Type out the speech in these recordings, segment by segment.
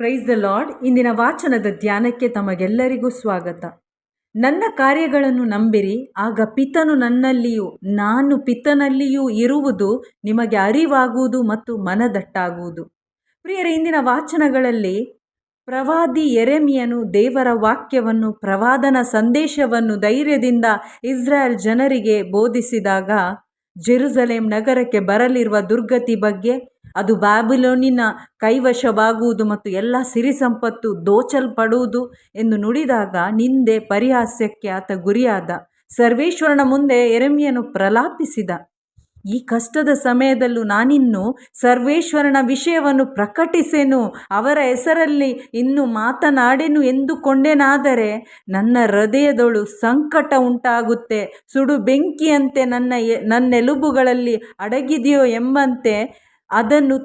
Price the lord. ಇಂದಿನ ವಾಚನದ ಧ್ಯಾನಕ್ಕೆ ತಮಗೆಲ್ಲರಿಗೂ ಸ್ವಾಗತ. ನನ್ನ ಕಾರ್ಯಗಳನ್ನು ನಂಬಿರಿ, ಆಗ ಪಿತನು ನನ್ನಲ್ಲಿಯೂ ನಾನು ಪಿತನಲ್ಲಿಯೂ ಇರುವುದು ನಿಮಗೆ ಅರಿವಾಗುವುದು ಮತ್ತು ಮನದಟ್ಟಾಗುವುದು. ಪ್ರಿಯರೇ, ಇಂದಿನ ವಾಚನಗಳಲ್ಲಿ ಪ್ರವಾದಿ ಯೆರೆಮೀಯನು ದೇವರ ವಾಕ್ಯವನ್ನು, ಪ್ರವಾದನ ಸಂದೇಶವನ್ನು ಧೈರ್ಯದಿಂದ ಇಸ್ರಾಯೇಲ್ ಜನರಿಗೆ ಬೋಧಿಸಿದಾಗ ಜೆರುಸಲೇಮ್ ನಗರಕ್ಕೆ ಬರಲಿರುವ ದುರ್ಗತಿ ಬಗ್ಗೆ, ಅದು ಬ್ಯಾಬಿಲೋನಿನ ಕೈವಶವಾಗುವುದು ಮತ್ತು ಎಲ್ಲ ಸಿರಿ ಸಂಪತ್ತು ದೋಚಲ್ಪಡುವುದು ಎಂದು ನುಡಿದಾಗ ನಿಂದೆ ಪರಿಹಾಸ್ಯಕ್ಕೆ ಆತ ಗುರಿಯಾದ. ಸರ್ವೇಶ್ವರನ ಮುಂದೆ ಯೆರೆಮೀಯನು ಪ್ರಲಾಪಿಸಿದ. ಈ ಕಷ್ಟದ ಸಮಯದಲ್ಲೂ ನಾನಿನ್ನು ಸರ್ವೇಶ್ವರನ ವಿಷಯವನ್ನು ಪ್ರಕಟಿಸೆನು, ಅವರ ಹೆಸರಲ್ಲಿ ಇನ್ನು ಮಾತನಾಡೆನು ಎಂದುಕೊಂಡೆನಾದರೆ ನನ್ನ ಹೃದಯದೊಳು ಸಂಕಟ ಉಂಟಾಗುತ್ತೆ. ಸುಡು ಬೆಂಕಿಯಂತೆ ನನ್ನೆಲುಬುಗಳಲ್ಲಿ ಅಡಗಿದೆಯೋ ಎಂಬಂತೆ ಅದನ್ನು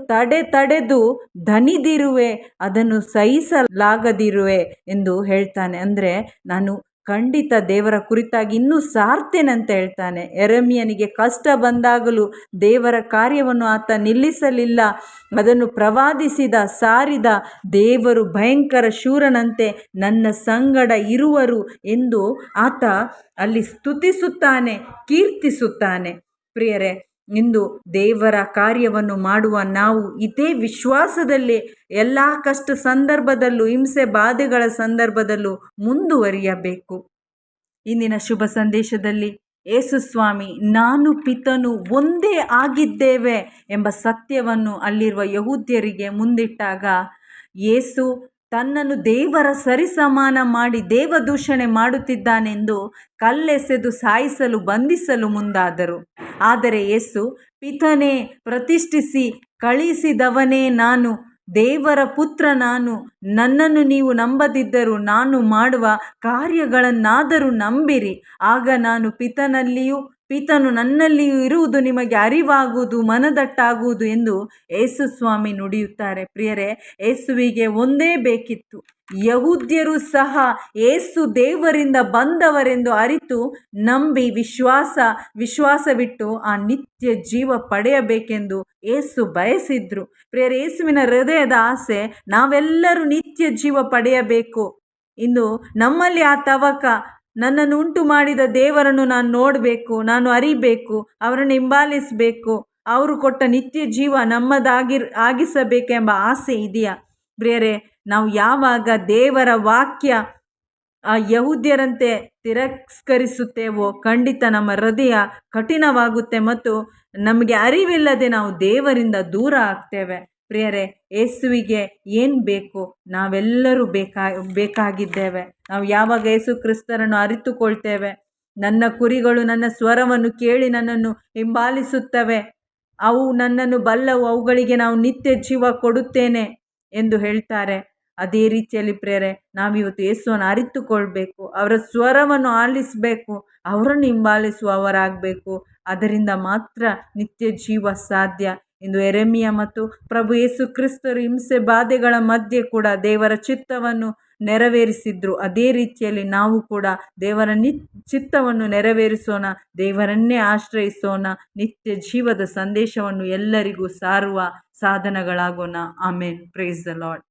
ತಡೆದು ದಣಿದಿರುವೆ, ಅದನ್ನು ಸಹಿಸಲಾಗದಿರುವೆ ಎಂದು ಹೇಳ್ತಾನೆ. ಅಂದರೆ ನಾನು ಖಂಡಿತ ದೇವರ ಕುರಿತಾಗಿ ಇನ್ನೂ ಸಾರ್ತೇನಂತ ಹೇಳ್ತಾನೆ. ಯೆರೆಮೀಯನಿಗೆ ಕಷ್ಟ ಬಂದಾಗಲೂ ದೇವರ ಕಾರ್ಯವನ್ನು ಆತ ನಿಲ್ಲಿಸಲಿಲ್ಲ. ಅದನ್ನು ಪ್ರವಾದಿಸಿದ, ಸಾರಿದ. ದೇವರು ಭಯಂಕರ ಶೂರನಂತೆ ನನ್ನ ಸಂಗಡ ಇರುವರು ಎಂದು ಆತ ಅಲ್ಲಿ ಸ್ತುತಿಸುತ್ತಾನೆ, ಕೀರ್ತಿಸುತ್ತಾನೆ. ಪ್ರಿಯರೇ, ಇಂದು ದೇವರ ಕಾರ್ಯವನ್ನು ಮಾಡುವ ನಾವು ಇದೇ ವಿಶ್ವಾಸದಲ್ಲಿ ಎಲ್ಲ ಕಷ್ಟ ಸಂದರ್ಭದಲ್ಲೂ, ಹಿಂಸೆ ಬಾಧೆಗಳ ಸಂದರ್ಭದಲ್ಲೂ ಮುಂದುವರಿಯಬೇಕು. ಇಂದಿನ ಶುಭ ಸಂದೇಶದಲ್ಲಿ ಯೇಸು ಸ್ವಾಮಿ ನಾನು ಪಿತನು ಒಂದೇ ಆಗಿದ್ದೇವೆ ಎಂಬ ಸತ್ಯವನ್ನು ಅಲ್ಲಿರುವ ಯಹೂದ್ಯರಿಗೆ ಮುಂದಿಟ್ಟಾಗ, ಯೇಸು ತನ್ನನ್ನು ದೇವರ ಸರಿಸಮಾನ ಮಾಡಿ ದೇವದೂಷಣೆ ಮಾಡುತ್ತಿದ್ದಾನೆಂದು ಕಲ್ಲೆಸೆದು ಸಾಯಿಸಲು, ಬಂಧಿಸಲು ಮುಂದಾದರು. ಆದರೆ ಯೇಸು, ಪಿತನೇ ಪ್ರತಿಷ್ಠಿಸಿ ಕಳಿಸಿದವನೇ ನಾನು, ದೇವರ ಪುತ್ರ ನಾನು, ನನ್ನನ್ನು ನೀವು ನಂಬದಿದ್ದರೂ ನಾನು ಮಾಡುವ ಕಾರ್ಯಗಳನ್ನಾದರೂ ನಂಬಿರಿ, ಆಗ ನಾನು ಪಿತನಲ್ಲಿಯೂ ಪಿತನು ನನ್ನಲ್ಲಿಯೂ ಇರುವುದು ನಿಮಗೆ ಅರಿವಾಗುವುದು, ಮನದಟ್ಟಾಗುವುದು ಎಂದು ಯೇಸು ಸ್ವಾಮಿ ನುಡಿಯುತ್ತಾರೆ. ಪ್ರಿಯರೇ, ಯೇಸುವಿಗೆ ಒಂದೇ ಬೇಕಿತ್ತು. ಯಹೂದ್ಯರು ಸಹ ಯೇಸು ದೇವರಿಂದ ಬಂದವರೆಂದು ಅರಿತು ನಂಬಿ ವಿಶ್ವಾಸವಿಟ್ಟು ಆ ನಿತ್ಯ ಜೀವ ಪಡೆಯಬೇಕೆಂದು ಯೇಸು ಬಯಸಿದ್ರು. ಪ್ರಿಯರೇ, ಯೇಸುವಿನ ಹೃದಯದ ಆಸೆ ನಾವೆಲ್ಲರೂ ನಿತ್ಯ ಜೀವ ಪಡೆಯಬೇಕು. ಇಂದು ನಮ್ಮಲ್ಲಿ ಆ ತವಕ, ನನ್ನನ್ನು ಉಂಟು ಮಾಡಿದ ದೇವರನ್ನು ನಾನು ನೋಡಬೇಕು, ನಾನು ಅರಿಬೇಕು, ಅವರನ್ನು ಹಿಂಬಾಲಿಸಬೇಕು, ಅವರು ಕೊಟ್ಟ ನಿತ್ಯ ಜೀವ ಆಗಿಸಬೇಕೆಂಬ ಆಸೆ ಇದೆಯಾ? ಪ್ರಿಯರೇ, ನಾವು ಯಾವಾಗ ದೇವರ ವಾಕ್ಯ ಯಹೂದ್ಯರಂತೆ ತಿರಸ್ಕರಿಸುತ್ತೇವೋ ಖಂಡಿತ ನಮ್ಮ ಹೃದಯ ಕಠಿಣವಾಗುತ್ತೆ ಮತ್ತು ನಮಗೆ ಅರಿವಿಲ್ಲದೆ ನಾವು ದೇವರಿಂದ ದೂರ ಆಗ್ತೇವೆ. ಪ್ರಿಯರೇ, ಯೇಸುವಿಗೆ ಏನು ಬೇಕು? ನಾವೆಲ್ಲರೂ ಬೇಕಾಗಿದ್ದೇವೆ. ನಾವು ಯಾವಾಗ ಯೇಸು ಕ್ರಿಸ್ತರನ್ನು ಅರಿತುಕೊಳ್ತೇವೆ, ನನ್ನ ಕುರಿಗಳು ನನ್ನ ಸ್ವರವನ್ನು ಕೇಳಿ ನನ್ನನ್ನು ಹಿಂಬಾಲಿಸುತ್ತವೆ, ಅವು ನನ್ನನ್ನು ಬಲ್ಲವು, ಅವುಗಳಿಗೆ ನಾವು ನಿತ್ಯ ಜೀವ ಕೊಡುತ್ತೇನೆ ಎಂದು ಹೇಳ್ತಾರೆ. ಅದೇ ರೀತಿಯಲ್ಲಿ ಪ್ರಿಯರೇ, ನಾವಿವತ್ತು ಯೇಸುವನ್ನು ಅರಿತುಕೊಳ್ಬೇಕು, ಅವರ ಸ್ವರವನ್ನು ಆಲಿಸಬೇಕು, ಅವರನ್ನು ಹಿಂಬಾಲಿಸುವವರಾಗಬೇಕು. ಅದರಿಂದ ಮಾತ್ರ ನಿತ್ಯ ಜೀವ ಸಾಧ್ಯ. ಇಂದು ಯೆರೆಮೀಯ ಮತ್ತು ಪ್ರಭು ಯೇಸು ಕ್ರಿಸ್ತರು ಹಿಂಸೆ ಬಾಧೆಗಳ ಮಧ್ಯೆ ಕೂಡ ದೇವರ ಚಿತ್ತವನ್ನು ನೆರವೇರಿಸಿದ್ರು. ಅದೇ ರೀತಿಯಲ್ಲಿ ನಾವು ಕೂಡ ದೇವರ ಚಿತ್ತವನ್ನು ನೆರವೇರಿಸೋಣ, ದೇವರನ್ನೇ ಆಶ್ರಯಿಸೋಣ, ನಿತ್ಯ ಜೀವದ ಸಂದೇಶವನ್ನು ಎಲ್ಲರಿಗೂ ಸಾರುವ ಸಾಧನಗಳಾಗೋಣ. ಆಮೇನ್. Praise the lord.